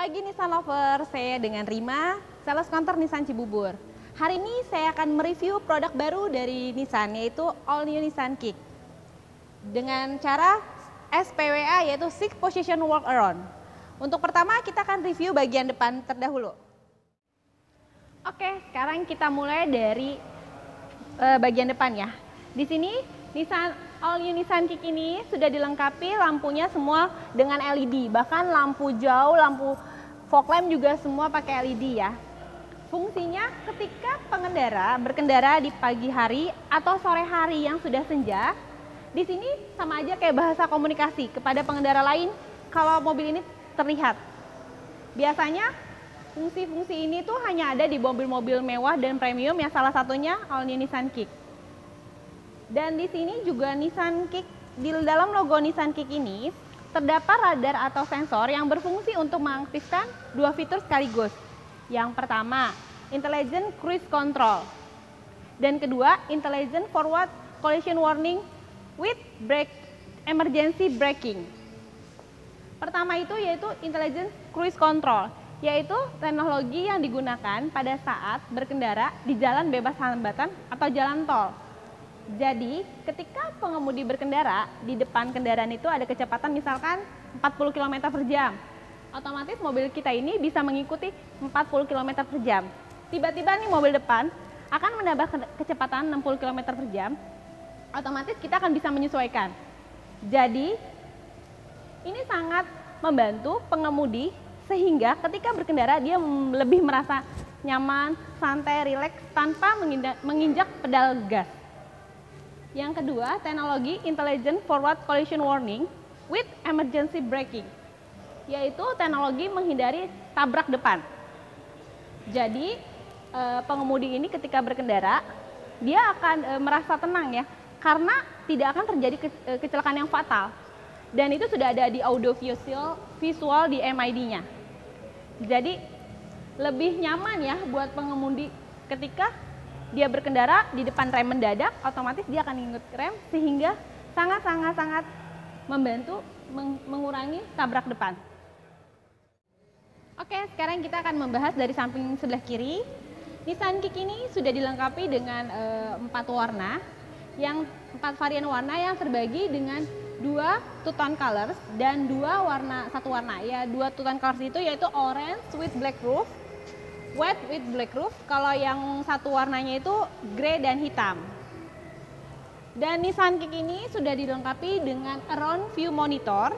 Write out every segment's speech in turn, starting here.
pagi Nissan Lover, saya dengan Rima, sales counter Nissan Cibubur. Hari ini saya akan mereview produk baru dari Nissan, yaitu All New Nissan Kick. Dengan cara SPWA, yaitu Six Position Walk Around. Untuk pertama, kita akan review bagian depan terdahulu. Oke, sekarang kita mulai dari bagian depan ya. Di sini, All New Nissan Kick ini sudah dilengkapi lampunya semua dengan LED. Bahkan lampu jauh, lampu fog lamp juga semua pakai LED ya. Fungsinya ketika pengendara berkendara di pagi hari atau sore hari yang sudah senja, di sini sama aja kayak bahasa komunikasi kepada pengendara lain kalau mobil ini terlihat. Biasanya fungsi-fungsi ini tuh hanya ada di mobil-mobil mewah dan premium yang salah satunya All New Nissan Kick. Dan di sini juga Nissan Kick, di dalam logo Nissan Kick ini terdapat radar atau sensor yang berfungsi untuk mengaktifkan dua fitur sekaligus. Yang pertama, Intelligent Cruise Control. Dan kedua, Intelligent Forward Collision Warning with Emergency Braking. Pertama itu yaitu Intelligent Cruise Control, yaitu teknologi yang digunakan pada saat berkendara di jalan bebas hambatan atau jalan tol. Jadi, ketika pengemudi berkendara, di depan kendaraan itu ada kecepatan misalkan 40 km per jam. Otomatis mobil kita ini bisa mengikuti 40 km per jam. Tiba-tiba nih mobil depan akan menambah kecepatan 60 km per jam. Otomatis kita akan bisa menyesuaikan. Jadi, ini sangat membantu pengemudi sehingga ketika berkendara dia lebih merasa nyaman, santai, rileks tanpa menginjak pedal gas. Yang kedua, teknologi Intelligent Forward Collision Warning with Emergency Braking, yaitu teknologi menghindari tabrak depan. Jadi, pengemudi ini ketika berkendara, dia akan merasa tenang ya, karena tidak akan terjadi kecelakaan yang fatal. Dan itu sudah ada di audio visual di MID-nya. Jadi, lebih nyaman ya buat pengemudi ketika dia berkendara di depan rem mendadak, otomatis dia akan ingat rem sehingga sangat membantu mengurangi tabrak depan. Oke, sekarang kita akan membahas dari samping sebelah kiri. Nissan Kick ini sudah dilengkapi dengan 4 warna, yang 4 varian warna yang terbagi dengan 2 two-tone colors dan 2 warna. Ya, 2 two-tone colors itu yaitu orange with black roof, white with black roof, kalau yang satu warnanya itu grey dan hitam. Dan Nissan Kick ini sudah dilengkapi dengan Around View Monitor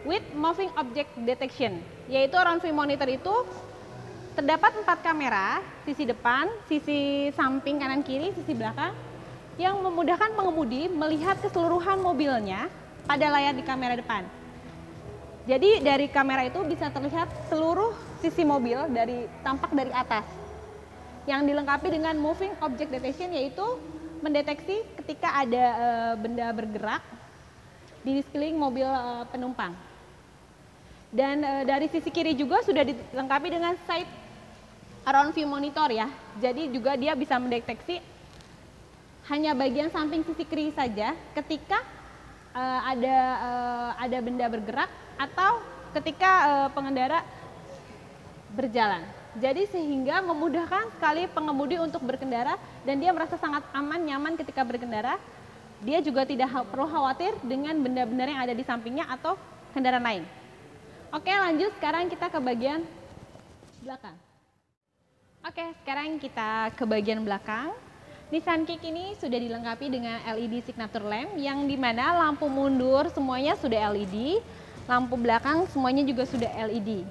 with Moving Object Detection, yaitu Around View Monitor itu terdapat 4 kamera, sisi depan, sisi samping kanan kiri, sisi belakang, yang memudahkan pengemudi melihat keseluruhan mobilnya pada layar di kamera depan. Jadi dari kamera itu bisa terlihat seluruh sisi mobil tampak dari atas. Yang dilengkapi dengan Moving Object Detection, yaitu mendeteksi ketika ada benda bergerak di sekeliling mobil penumpang. Dan dari sisi kiri juga sudah dilengkapi dengan Side Around View Monitor ya. Jadi juga dia bisa mendeteksi hanya bagian samping sisi kiri saja ketika ada benda bergerak atau ketika pengendara berjalan. Jadi sehingga memudahkan sekali pengemudi untuk berkendara dan dia merasa sangat aman, nyaman ketika berkendara. Dia juga tidak perlu khawatir dengan benda-benda yang ada di sampingnya atau kendaraan lain. Oke, lanjut sekarang kita ke bagian belakang. Oke, sekarang kita ke bagian belakang. Nissan Kick ini sudah dilengkapi dengan LED signature lamp yang dimana lampu mundur semuanya sudah LED, lampu belakang semuanya juga sudah LED.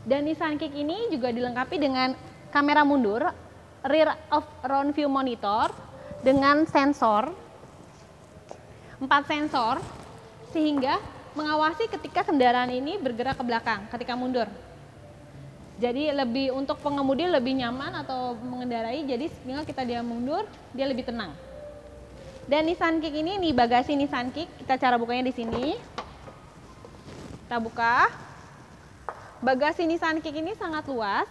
Dan Nissan Kick ini juga dilengkapi dengan kamera mundur, rear of round view monitor dengan sensor, 4 sensor, sehingga mengawasi ketika kendaraan ini bergerak ke belakang ketika mundur. Jadi untuk pengemudi lebih nyaman atau mengendarai, jadi tinggal dia mundur, dia lebih tenang. Dan Nissan Kick ini bagasi Nissan Kick, kita cara bukanya di sini. Kita buka. Bagasi Nissan Kick ini sangat luas,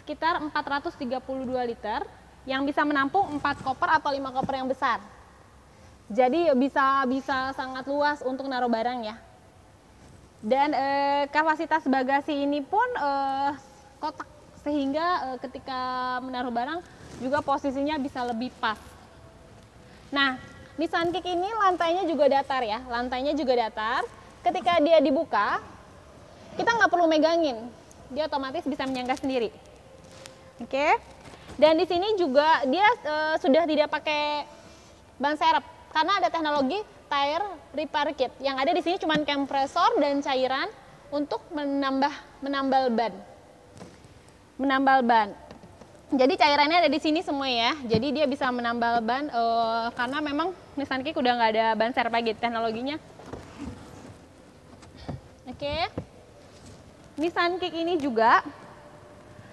sekitar 432 liter, yang bisa menampung 4 koper atau 5 koper yang besar. Jadi bisa sangat luas untuk naruh barang ya. Dan kapasitas bagasi ini pun kotak, sehingga ketika menaruh barang juga posisinya bisa lebih pas. Nah, Nissan Kick ini lantainya juga datar ya, lantainya juga datar. Ketika dia dibuka, kita nggak perlu megangin, dia otomatis bisa menyangga sendiri. Oke, dan di sini juga dia sudah tidak pakai ban serep karena ada teknologi tire repair kit. Yang ada di sini cuma kompresor dan cairan untuk menambal ban. Jadi cairannya ada di sini semua ya. Jadi dia bisa menambal ban karena memang Nissan Kick udah nggak ada ban serep lagi teknologinya. Oke. Nissan Kick ini juga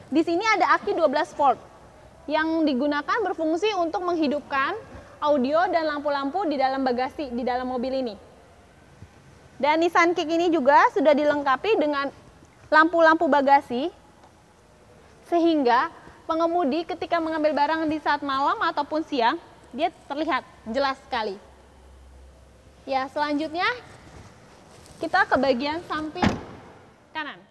di sini ada aki 12 volt yang digunakan berfungsi untuk menghidupkan audio dan lampu-lampu di dalam bagasi di dalam mobil ini. Dan Nissan Kick ini juga sudah dilengkapi dengan lampu-lampu bagasi sehingga pengemudi ketika mengambil barang di saat malam ataupun siang, dia terlihat jelas sekali. Ya, selanjutnya kita ke bagian samping kanan.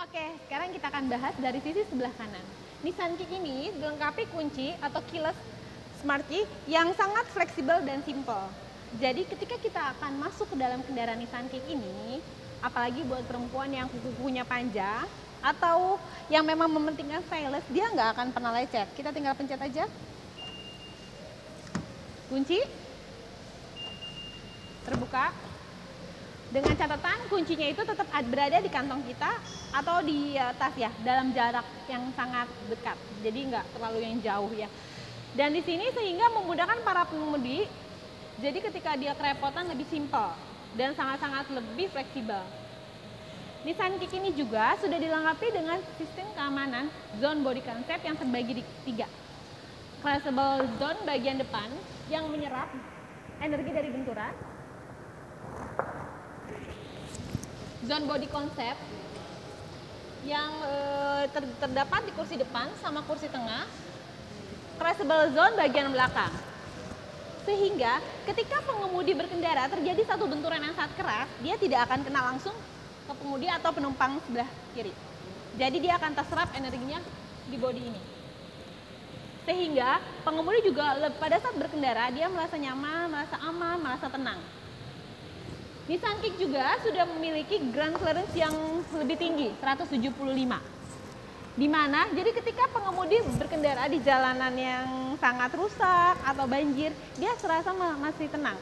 Oke, sekarang kita akan bahas dari sisi sebelah kanan. Nissan Kick ini dilengkapi kunci atau keyless smart key yang sangat fleksibel dan simple. Jadi ketika kita akan masuk ke dalam kendaraan Nissan Kick ini, apalagi buat perempuan yang kuku-kukunya panjang, atau yang memang mementingkan stylish, dia nggak akan pernah lecet. Kita tinggal pencet aja kunci, terbuka. Dengan catatan kuncinya itu tetap berada di kantong kita atau di tas ya, dalam jarak yang sangat dekat, jadi nggak terlalu yang jauh ya. Dan di sini sehingga memudahkan para pengemudi, jadi ketika dia kerepotan lebih simpel dan sangat-sangat lebih fleksibel. Nissan Kick ini juga sudah dilengkapi dengan sistem keamanan zone body concept yang terbagi di 3. Crushable zone bagian depan yang menyerap energi dari benturan. Zone body concept yang terdapat di kursi depan sama kursi tengah. Crushable zone bagian belakang. Sehingga ketika pengemudi berkendara terjadi satu benturan yang sangat keras, dia tidak akan kena langsung ke pengemudi atau penumpang sebelah kiri. Jadi dia akan terserap energinya di bodi ini. Sehingga pengemudi juga pada saat berkendara dia merasa nyaman, merasa aman, merasa tenang. Nissan Kick juga sudah memiliki ground clearance yang lebih tinggi, 175. Di mana jadi ketika pengemudi berkendara di jalanan yang sangat rusak atau banjir, dia serasa masih tenang.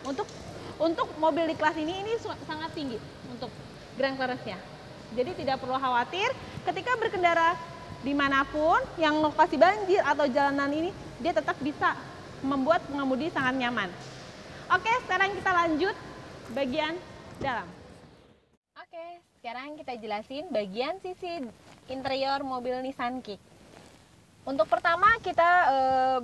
Untuk mobil di kelas ini sangat tinggi untuk ground clearance-nya. Jadi tidak perlu khawatir ketika berkendara dimanapun yang lokasi banjir atau jalanan ini, dia tetap bisa membuat pengemudi sangat nyaman. Oke, sekarang kita lanjut bagian dalam. Oke, sekarang kita jelasin bagian sisi interior mobil Nissan Kick. Untuk pertama kita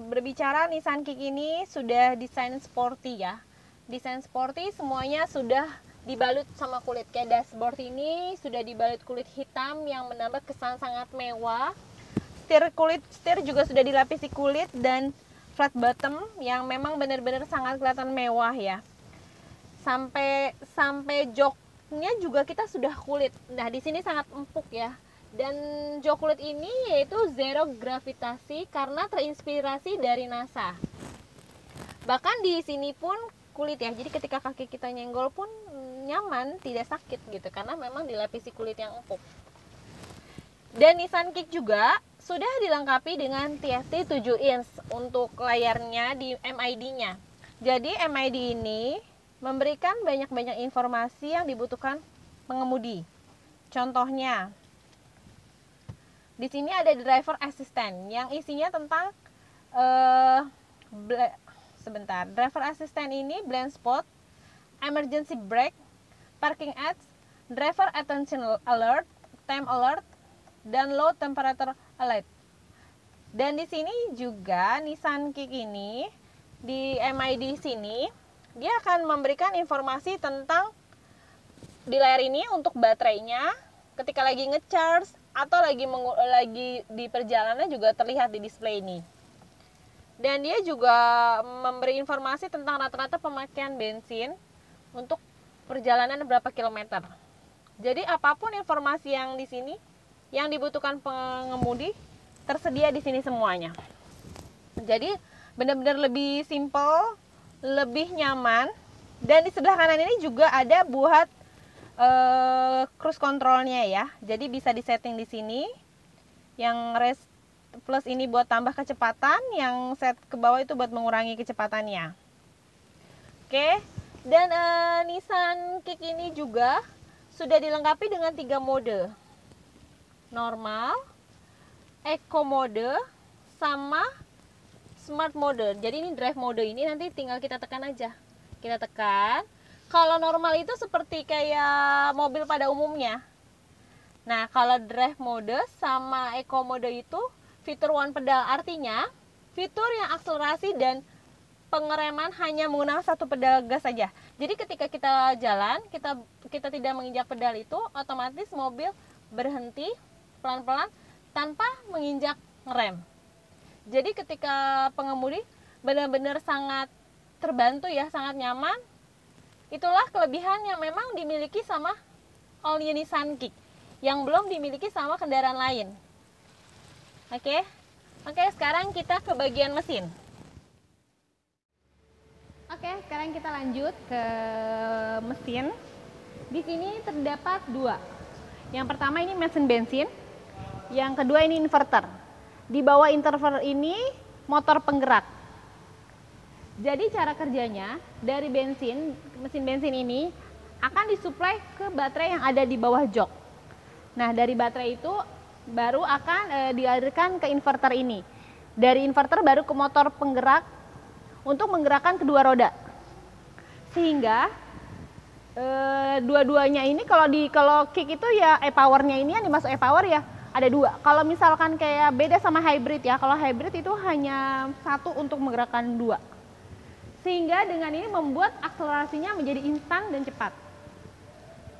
berbicara Nissan Kick ini sudah desain sporty ya. Desain sporty semuanya sudah dibalut sama kulit. Kayak dashboard ini sudah dibalut kulit hitam yang menambah kesan sangat mewah. Setir juga sudah dilapisi kulit dan flat bottom yang memang benar-benar sangat kelihatan mewah ya. Sampai joknya juga kita sudah kulit. Nah, di sini sangat empuk ya. Dan jok kulit ini yaitu zero gravitasi karena terinspirasi dari NASA. Bahkan di sini pun kulit ya. Jadi ketika kaki kita nyenggol pun nyaman, tidak sakit gitu karena memang dilapisi kulit yang empuk. Dan Nissan Kick juga sudah dilengkapi dengan TFT 7 inch untuk layarnya di MID-nya. Jadi MID ini memberikan banyak-banyak informasi yang dibutuhkan pengemudi. Contohnya, di sini ada driver assistant yang isinya tentang driver assistant ini blind spot, emergency brake, parking aids, driver attention alert, time alert, dan low temperature alert. Dan di sini juga Nissan Kick ini di MID sini dia akan memberikan informasi tentang di layar ini untuk baterainya ketika lagi nge-charge atau lagi di perjalanan juga terlihat di display ini. Dan dia juga memberi informasi tentang rata-rata pemakaian bensin untuk perjalanan berapa kilometer. Jadi apapun informasi yang di sini yang dibutuhkan pengemudi tersedia di sini semuanya. Jadi benar-benar lebih simple, lebih nyaman. Dan di sebelah kanan ini juga ada buat cruise controlnya ya. Jadi bisa disetting di sini. Yang race plus ini buat tambah kecepatan, yang set ke bawah itu buat mengurangi kecepatannya. Oke. Dan Nissan Kick ini juga sudah dilengkapi dengan 3 mode. Normal, eco mode, sama smart mode. Jadi ini drive mode ini nanti tinggal kita tekan aja. Kita tekan. Kalau normal itu seperti kayak mobil pada umumnya. Nah, kalau drive mode sama eco mode itu fitur one pedal, artinya fitur yang akselerasi dan pengereman hanya menggunakan 1 pedal gas saja. Jadi ketika kita jalan, kita tidak menginjak pedal itu, otomatis mobil berhenti pelan-pelan tanpa menginjak rem. Jadi ketika pengemudi benar-benar sangat terbantu ya, sangat nyaman. Itulah kelebihan yang memang dimiliki sama All New Nissan Kick yang belum dimiliki sama kendaraan lain. Oke, sekarang kita ke bagian mesin. Oke, sekarang kita lanjut ke mesin. Di sini terdapat 2. Yang pertama ini mesin bensin, yang kedua ini inverter. Di bawah inverter ini motor penggerak. Jadi cara kerjanya dari mesin bensin ini akan disuplai ke baterai yang ada di bawah jok. Nah, dari baterai itu baru akan dialirkan ke inverter ini. Dari inverter baru ke motor penggerak untuk menggerakkan kedua roda, sehingga dua-duanya ini kalau kick itu ya e-powernya ini yang dimasuk e-power ya ada 2. Kalau misalkan kayak beda sama hybrid ya, kalau hybrid itu hanya 1 untuk menggerakkan 2, sehingga dengan ini membuat akselerasinya menjadi instan dan cepat.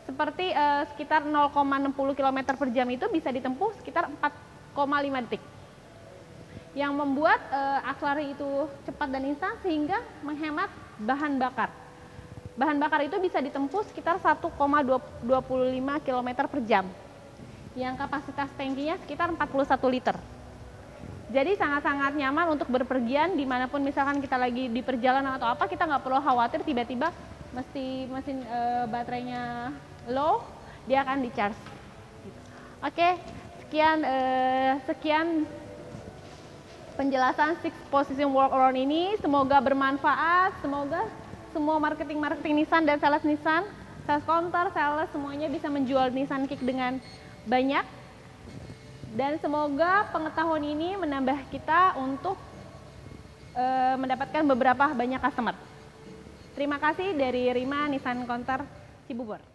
Seperti sekitar 0,60 km per jam itu bisa ditempuh sekitar 4,5 detik. Yang membuat akselerasi itu cepat dan instan sehingga menghemat bahan bakar. Bahan bakar itu bisa ditempuh sekitar 1,25 km per jam. Yang kapasitas tangkinya sekitar 41 liter. Jadi sangat-sangat nyaman untuk berpergian dimanapun, misalkan kita lagi di perjalanan atau apa, kita nggak perlu khawatir tiba-tiba mesin baterainya low, dia akan di-charge. Oke, sekian penjelasan 6 position workaround ini. Semoga bermanfaat, semoga semua marketing Nissan dan sales Nissan, sales counter, sales semuanya bisa menjual Nissan Kick dengan banyak. Dan semoga pengetahuan ini menambah kita untuk mendapatkan beberapa banyak customer. Terima kasih dari Rima Nissan Counter Cibubur.